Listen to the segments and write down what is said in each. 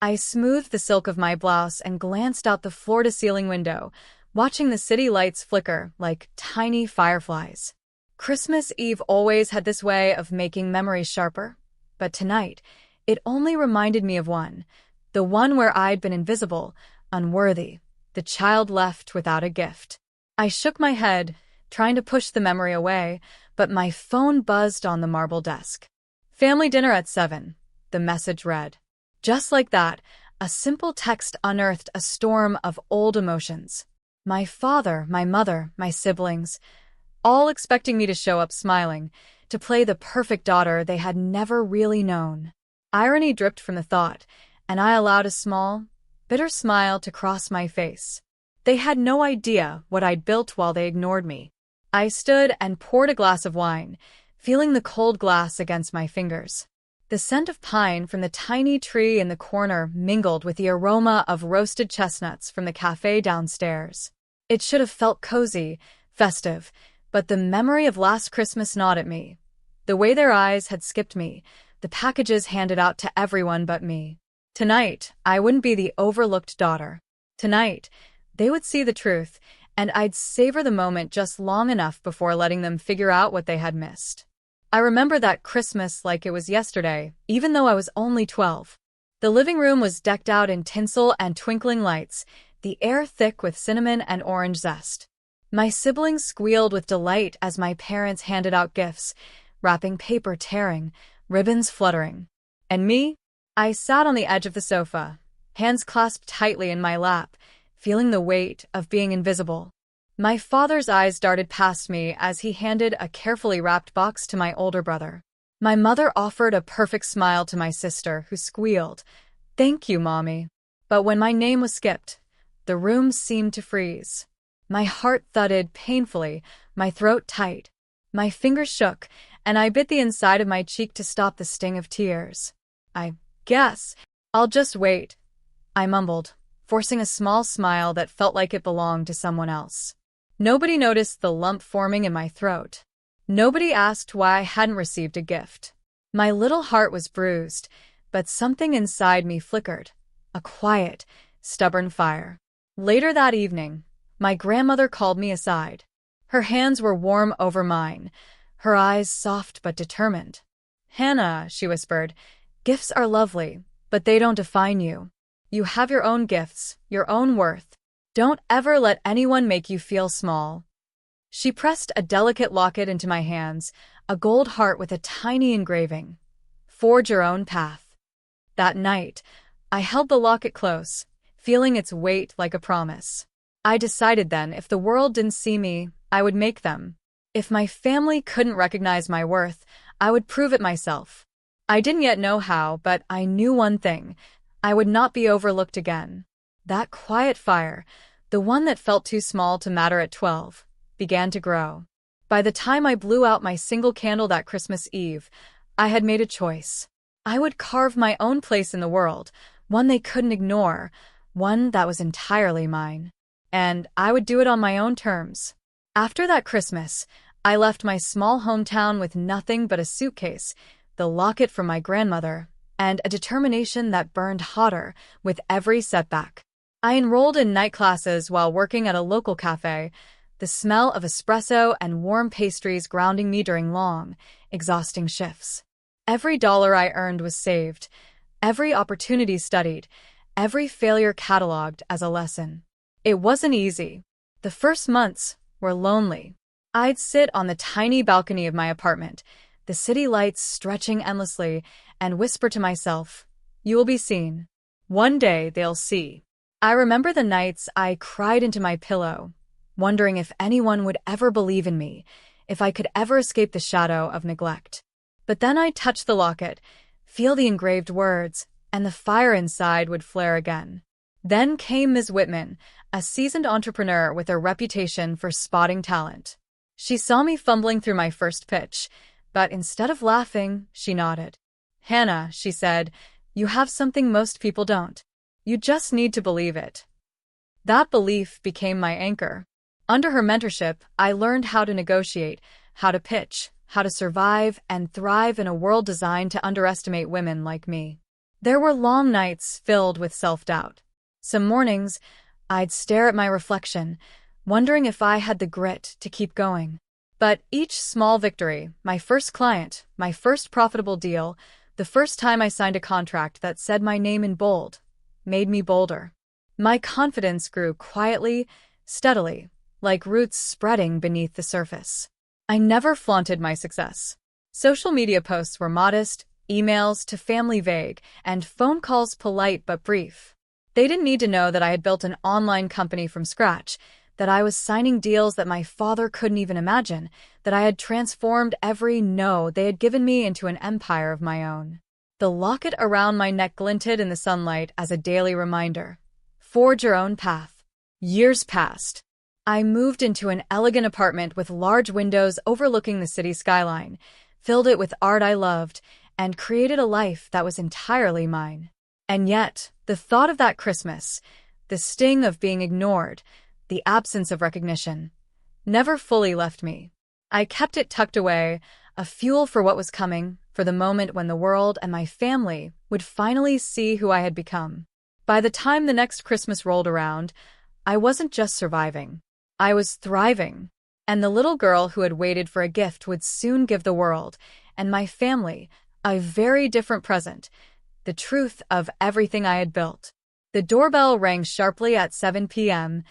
I smoothed the silk of my blouse and glanced out the floor-to-ceiling window, watching the city lights flicker like tiny fireflies. Christmas Eve always had this way of making memories sharper, but tonight, it only reminded me of one, the one where I'd been invisible, unworthy, the child left without a gift. I shook my head, trying to push the memory away, but my phone buzzed on the marble desk. "Family dinner at 7, the message read. Just like that, a simple text unearthed a storm of old emotions. My father, my mother, my siblings, all expecting me to show up smiling, to play the perfect daughter they had never really known. Irony dripped from the thought, and I allowed a small, bitter smile to cross my face. They had no idea what I'd built while they ignored me. I stood and poured a glass of wine, feeling the cold glass against my fingers. The scent of pine from the tiny tree in the corner mingled with the aroma of roasted chestnuts from the cafe downstairs. It should have felt cozy, festive, but the memory of last Christmas gnawed at me. The way their eyes had skipped me, the packages handed out to everyone but me. Tonight, I wouldn't be the overlooked daughter. Tonight, they would see the truth, and I'd savor the moment just long enough before letting them figure out what they had missed. I remember that Christmas like it was yesterday, even though I was only 12. The living room was decked out in tinsel and twinkling lights, the air thick with cinnamon and orange zest. My siblings squealed with delight as my parents handed out gifts, wrapping paper tearing, ribbons fluttering. And me? I sat on the edge of the sofa, hands clasped tightly in my lap, feeling the weight of being invisible. My father's eyes darted past me as he handed a carefully wrapped box to my older brother. My mother offered a perfect smile to my sister, who squealed, "Thank you, Mommy." But when my name was skipped, the room seemed to freeze. My heart thudded painfully, my throat tight. My fingers shook, and I bit the inside of my cheek to stop the sting of tears. "I guess I'll just wait," I mumbled, forcing a small smile that felt like it belonged to someone else. Nobody noticed the lump forming in my throat. Nobody asked why I hadn't received a gift. My little heart was bruised, but something inside me flickered, a quiet, stubborn fire. Later that evening, my grandmother called me aside. Her hands were warm over mine, her eyes soft but determined. "Hannah," she whispered, "gifts are lovely, but they don't define you. You have your own gifts, your own worth. Don't ever let anyone make you feel small." She pressed a delicate locket into my hands, a gold heart with a tiny engraving. "Forge your own path." That night, I held the locket close, feeling its weight like a promise. I decided then if the world didn't see me, I would make them. If my family couldn't recognize my worth, I would prove it myself. I didn't yet know how, but I knew one thing: I would not be overlooked again. That quiet fire, the one that felt too small to matter at 12, began to grow. By the time I blew out my single candle that Christmas Eve, I had made a choice. I would carve my own place in the world, one they couldn't ignore, one that was entirely mine. And I would do it on my own terms. After that Christmas, I left my small hometown with nothing but a suitcase, the locket from my grandmother, and a determination that burned hotter with every setback. I enrolled in night classes while working at a local cafe, the smell of espresso and warm pastries grounding me during long, exhausting shifts. Every dollar I earned was saved, every opportunity studied, every failure cataloged as a lesson. It wasn't easy. The first months were lonely. I'd sit on the tiny balcony of my apartment, the city lights stretching endlessly, and whisper to myself, "You will be seen. One day they'll see." I remember the nights I cried into my pillow, wondering if anyone would ever believe in me, if I could ever escape the shadow of neglect. But then I'd touch the locket, feel the engraved words, and the fire inside would flare again. Then came Ms. Whitman, a seasoned entrepreneur with a reputation for spotting talent. She saw me fumbling through my first pitch, but instead of laughing, she nodded. "Hannah," she said, "you have something most people don't. You just need to believe it." That belief became my anchor. Under her mentorship, I learned how to negotiate, how to pitch, how to survive and thrive in a world designed to underestimate women like me. There were long nights filled with self-doubt. Some mornings, I'd stare at my reflection, wondering if I had the grit to keep going. But each small victory, my first client, my first profitable deal, the first time I signed a contract that said my name in bold, made me bolder. My confidence grew quietly, steadily, like roots spreading beneath the surface. I never flaunted my success. Social media posts were modest, emails to family vague, and phone calls polite but brief. They didn't need to know that I had built an online company from scratch, that I was signing deals that my father couldn't even imagine, that I had transformed every no they had given me into an empire of my own. The locket around my neck glinted in the sunlight as a daily reminder. Forge your own path. Years passed. I moved into an elegant apartment with large windows overlooking the city skyline, filled it with art I loved, and created a life that was entirely mine. And yet, the thought of that Christmas, the sting of being ignored, the absence of recognition, never fully left me. I kept it tucked away, a fuel for what was coming, for the moment when the world and my family would finally see who I had become. By the time the next Christmas rolled around, I wasn't just surviving. I was thriving. And the little girl who had waited for a gift would soon give the world, and my family, a very different present, the truth of everything I had built. The doorbell rang sharply at 7 p.m.,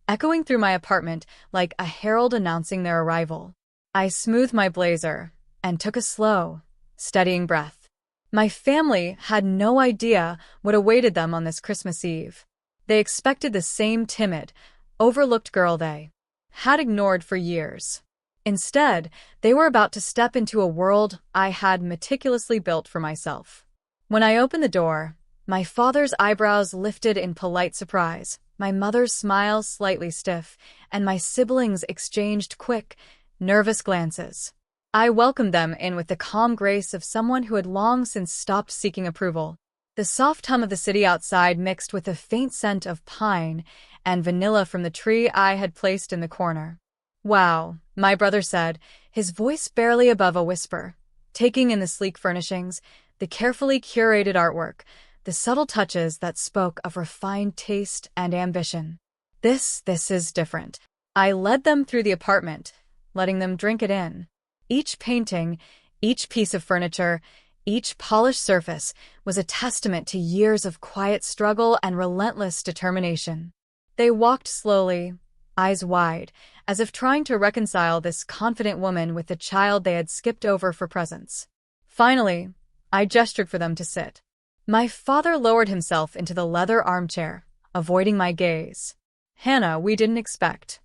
echoing through my apartment like a herald announcing their arrival. I smoothed my blazer and took a slow, steadying breath. My family had no idea what awaited them on this Christmas Eve. They expected the same timid, overlooked girl they had ignored for years. Instead, they were about to step into a world I had meticulously built for myself. When I opened the door, my father's eyebrows lifted in polite surprise, my mother's smile slightly stiff, and my siblings exchanged quick, nervous glances. I welcomed them in with the calm grace of someone who had long since stopped seeking approval. The soft hum of the city outside mixed with the faint scent of pine and vanilla from the tree I had placed in the corner. "Wow," my brother said, his voice barely above a whisper, taking in the sleek furnishings, the carefully curated artwork, the subtle touches that spoke of refined taste and ambition. This is different." I led them through the apartment, letting them drink it in. Each painting, each piece of furniture, each polished surface was a testament to years of quiet struggle and relentless determination. They walked slowly, eyes wide, as if trying to reconcile this confident woman with the child they had skipped over for presents. Finally, I gestured for them to sit. My father lowered himself into the leather armchair, avoiding my gaze. "Hannah, we didn't expect.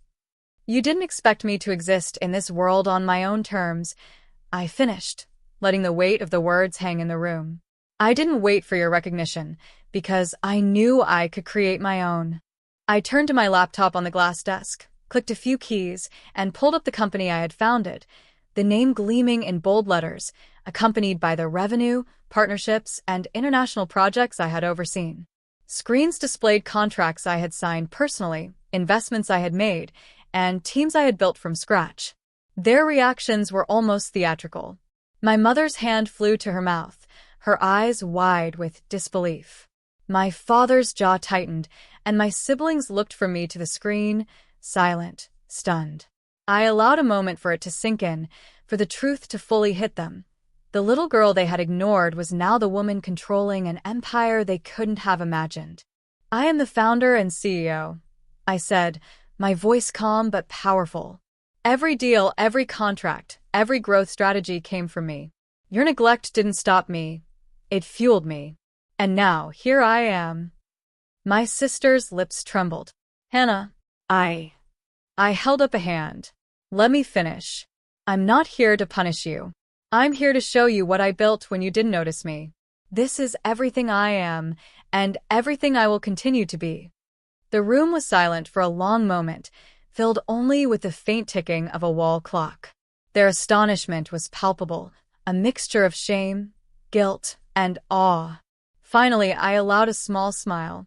You didn't expect me to exist in this world on my own terms," I finished, letting the weight of the words hang in the room. "I didn't wait for your recognition, because I knew I could create my own." I turned to my laptop on the glass desk, clicked a few keys, and pulled up the company I had founded, the name gleaming in bold letters, accompanied by the revenue, partnerships, and international projects I had overseen. Screens displayed contracts I had signed personally, investments I had made, and teams I had built from scratch. Their reactions were almost theatrical. My mother's hand flew to her mouth, her eyes wide with disbelief. My father's jaw tightened, and my siblings looked from me to the screen, silent, stunned. I allowed a moment for it to sink in, for the truth to fully hit them. The little girl they had ignored was now the woman controlling an empire they couldn't have imagined. "I am the founder and CEO," I said, my voice calm but powerful. "Every deal, every contract, every growth strategy came from me. Your neglect didn't stop me. It fueled me. And now, here I am." My sister's lips trembled. "Hannah, I held up a hand. "Let me finish. I'm not here to punish you. I'm here to show you what I built when you didn't notice me. This is everything I am, and everything I will continue to be." The room was silent for a long moment, filled only with the faint ticking of a wall clock. Their astonishment was palpable, a mixture of shame, guilt, and awe. Finally, I allowed a small smile,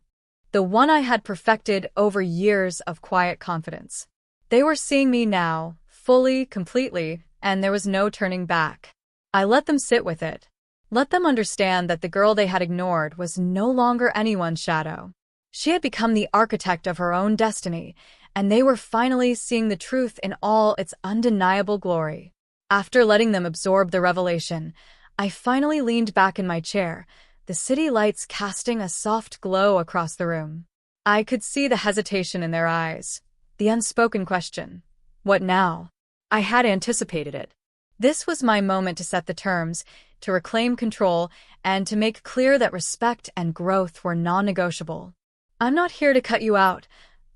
the one I had perfected over years of quiet confidence. They were seeing me now, fully, completely, and there was no turning back. I let them sit with it. Let them understand that the girl they had ignored was no longer anyone's shadow. She had become the architect of her own destiny, and they were finally seeing the truth in all its undeniable glory. After letting them absorb the revelation, I finally leaned back in my chair, the city lights casting a soft glow across the room. I could see the hesitation in their eyes, the unspoken question, "What now?" I had anticipated it. This was my moment to set the terms, to reclaim control, and to make clear that respect and growth were non-negotiable. "I'm not here to cut you out,"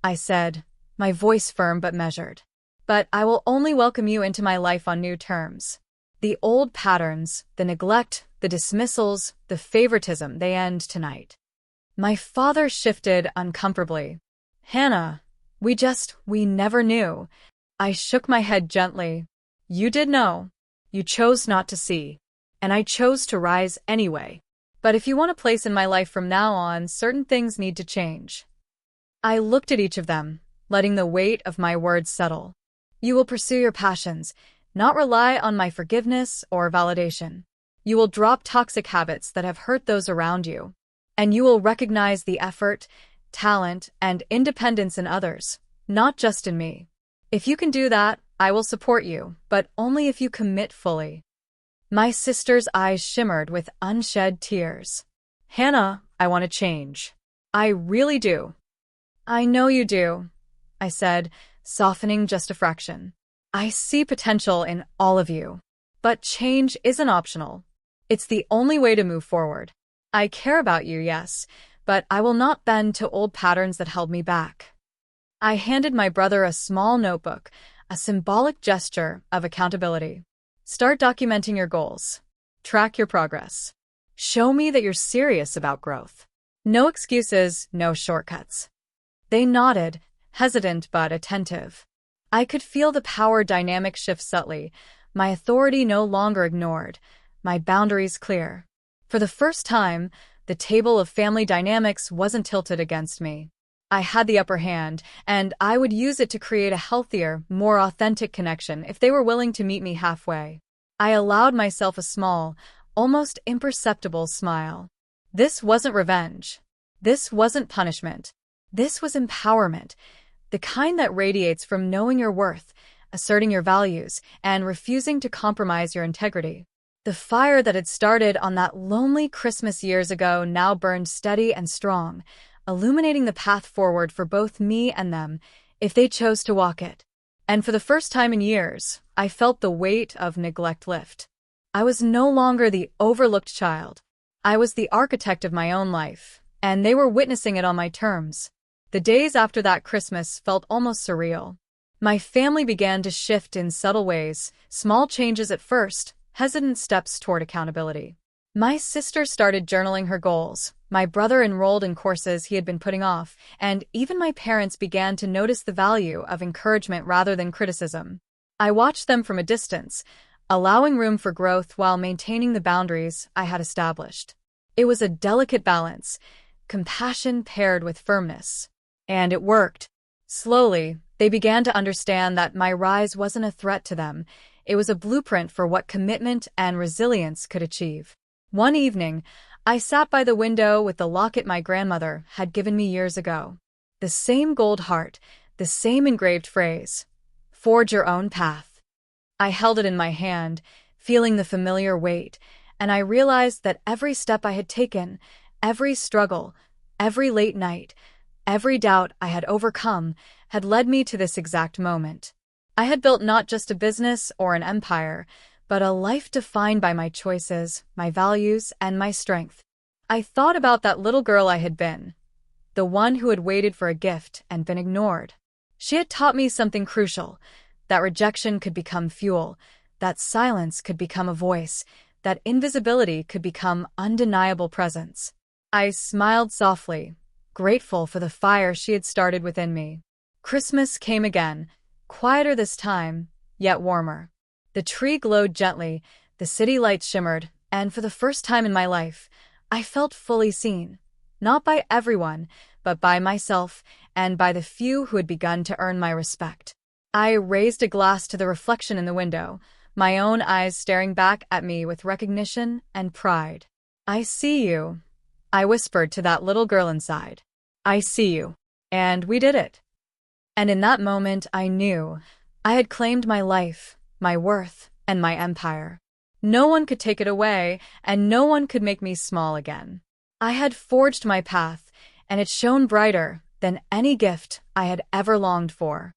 I said, my voice firm but measured. "But I will only welcome you into my life on new terms. The old patterns, the neglect, the dismissals, the favoritism, they end tonight." My father shifted uncomfortably. "Hannah, we never knew." I shook my head gently. "You did know. You chose not to see. And I chose to rise anyway. But if you want a place in my life from now on, certain things need to change." I looked at each of them, letting the weight of my words settle. "You will pursue your passions, not rely on my forgiveness or validation. You will drop toxic habits that have hurt those around you. And you will recognize the effort, talent, and independence in others, not just in me. If you can do that, I will support you, but only if you commit fully." My sister's eyes shimmered with unshed tears. "Hannah, I want to change. I really do." "I know you do," I said, softening just a fraction. "I see potential in all of you. But change isn't optional. It's the only way to move forward. I care about you, yes, but I will not bend to old patterns that held me back." I handed my brother a small notebook, a symbolic gesture of accountability. "Start documenting your goals. Track your progress. Show me that you're serious about growth. No excuses, no shortcuts." They nodded, hesitant but attentive. I could feel the power dynamic shift subtly, my authority no longer ignored, my boundaries clear. For the first time, the table of family dynamics wasn't tilted against me. I had the upper hand, and I would use it to create a healthier, more authentic connection if they were willing to meet me halfway. I allowed myself a small, almost imperceptible smile. This wasn't revenge. This wasn't punishment. This was empowerment, the kind that radiates from knowing your worth, asserting your values, and refusing to compromise your integrity. The fire that had started on that lonely Christmas years ago now burned steady and strong, illuminating the path forward for both me and them, if they chose to walk it. And for the first time in years, I felt the weight of neglect lift. I was no longer the overlooked child. I was the architect of my own life, and they were witnessing it on my terms. The days after that Christmas felt almost surreal. My family began to shift in subtle ways, small changes at first, hesitant steps toward accountability. My sister started journaling her goals, my brother enrolled in courses he had been putting off, and even my parents began to notice the value of encouragement rather than criticism. I watched them from a distance, allowing room for growth while maintaining the boundaries I had established. It was a delicate balance, compassion paired with firmness. And it worked. Slowly, they began to understand that my rise wasn't a threat to them. It was a blueprint for what commitment and resilience could achieve. One evening, I sat by the window with the locket my grandmother had given me years ago. The same gold heart, the same engraved phrase, "Forge your own path." I held it in my hand, feeling the familiar weight, and I realized that every step I had taken, every struggle, every late night, every doubt I had overcome had led me to this exact moment. I had built not just a business or an empire, but a life defined by my choices, my values, and my strength. I thought about that little girl I had been, the one who had waited for a gift and been ignored. She had taught me something crucial, that rejection could become fuel, that silence could become a voice, that invisibility could become undeniable presence. I smiled softly, grateful for the fire she had started within me. Christmas came again, quieter this time, yet warmer. The tree glowed gently, the city lights shimmered, and for the first time in my life, I felt fully seen. Not by everyone, but by myself, and by the few who had begun to earn my respect. I raised a glass to the reflection in the window, my own eyes staring back at me with recognition and pride. "I see you," I whispered to that little girl inside. "I see you." And we did it. And in that moment, I knew I had claimed my life, my worth, and my empire. No one could take it away, and no one could make me small again. I had forged my path, and it shone brighter than any gift I had ever longed for.